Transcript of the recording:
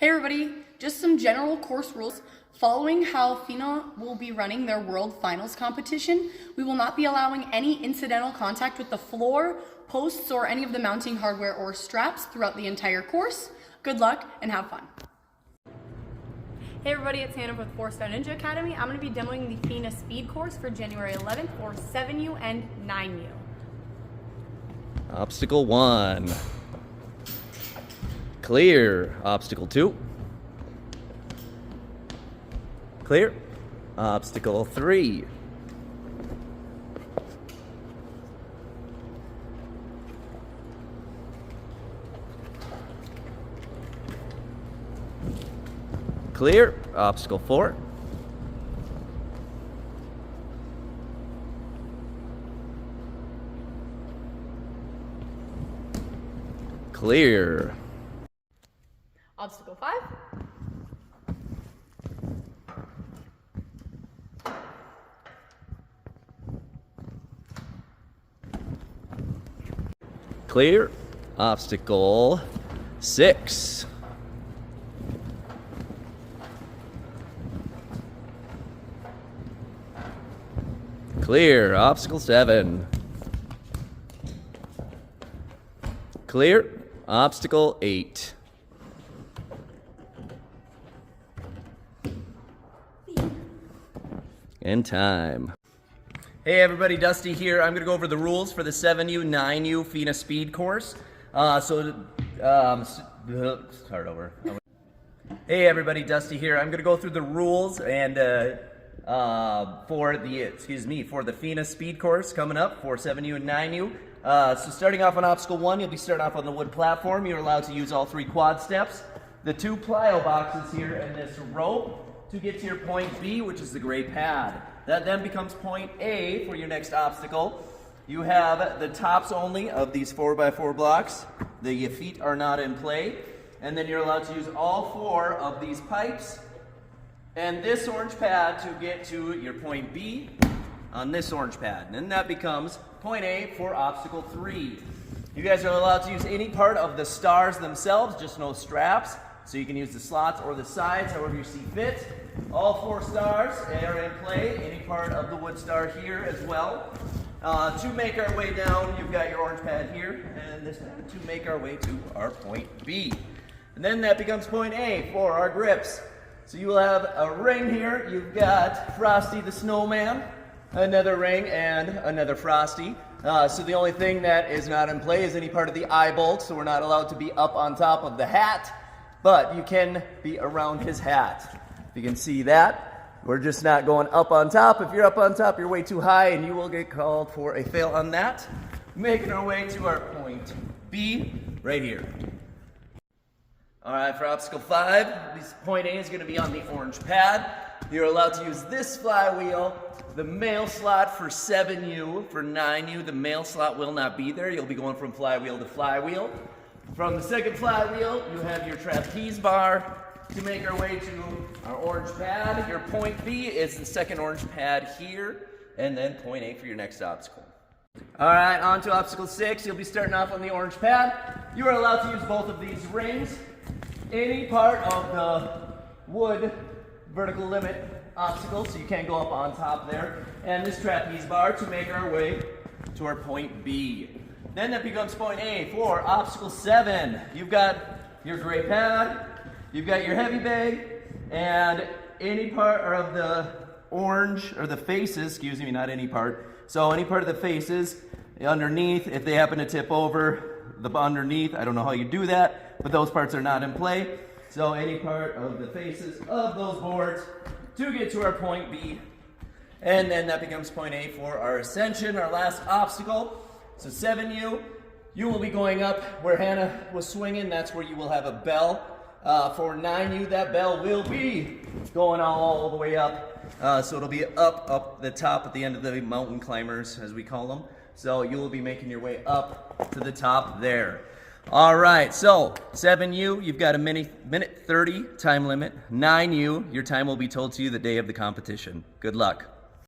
Hey everybody, just some general course rules. Following how FINA will be running their World Finals competition, we will not be allowing any incidental contact with the floor, posts, or any of the mounting hardware or straps throughout the entire course. Good luck and have fun. Hey everybody, it's Hannah with 4-Star Ninja Academy. I'm going to be demoing the FINA Speed course for January 11th for 7U and 9U. Obstacle 1. Clear. Obstacle 2. Clear. Obstacle 3. Clear. Obstacle 4. Clear. Obstacle 5. Clear. Obstacle 6. Clear. Obstacle 7. Clear. Obstacle 8. And time. Hey everybody, Dusty here. I'm going to go over the rules for the 7U, 9U FINA Speed course. Start over. Hey everybody, Dusty here. I'm going to go through the rules and for the FINA Speed course coming up for 7U and 9U. So starting off on obstacle 1, you'll be starting off on the wood platform. You're allowed to use all 3 quad steps. The 2 plyo boxes here and this rope to get to your point B, which is the gray pad. That then becomes point A for your next obstacle. You have the tops only of these 4x4 blocks. The feet are not in play. And then you're allowed to use all 4 of these pipes and this orange pad to get to your point B on this orange pad. And then that becomes point A for obstacle 3. You guys are allowed to use any part of the stars themselves, just no straps. So you can use the slots or the sides, however you see fit. All 4 stars are in play, any part of the wood star here as well. To make our way down, you've got your orange pad here, and this pad to make our way to our point B. And then that becomes point A for our grips. So you will have a ring here, you've got Frosty the Snowman, another ring, and another Frosty. So the only thing that is not in play is any part of the eye bolt, so we're not allowed to be up on top of the hat. But you can be around his hat. If you can see that, we're just not going up on top. If you're up on top, you're way too high and you will get called for a fail on that. Making our way to our point B right here. All right, for obstacle 5, this point A is going to be on the orange pad. You're allowed to use this flywheel, the male slot for 7U. For 9U, the male slot will not be there. You'll be going from flywheel to flywheel. From the second flywheel, you have your trapeze bar to make our way to our orange pad. Your point B is the second orange pad here, and then point A for your next obstacle. All right, on to obstacle 6. You'll be starting off on the orange pad. You are allowed to use both of these rings, any part of the wood vertical limit obstacle, so you can't go up on top there, and this trapeze bar to make our way to our point B. Then that becomes point A for obstacle 7. You've got your gray pad, you've got your heavy bag, and any part of the orange, or the faces, excuse me, not any part. So any part of the faces underneath, if they happen to tip over the underneath, I don't know how you do that, but those parts are not in play. So any part of the faces of those boards to get to our point B. And then that becomes point A for our ascension, our last obstacle. So 7U, you will be going up where Hannah was swinging. That's where you will have a bell. For 9U, that bell will be going all the way up. So it'll be up the top at the end of the mountain climbers, as we call them. So you will be making your way up to the top there. All right, so 7U, you've got a minute 30 time limit. 9U, your time will be told to you the day of the competition. Good luck.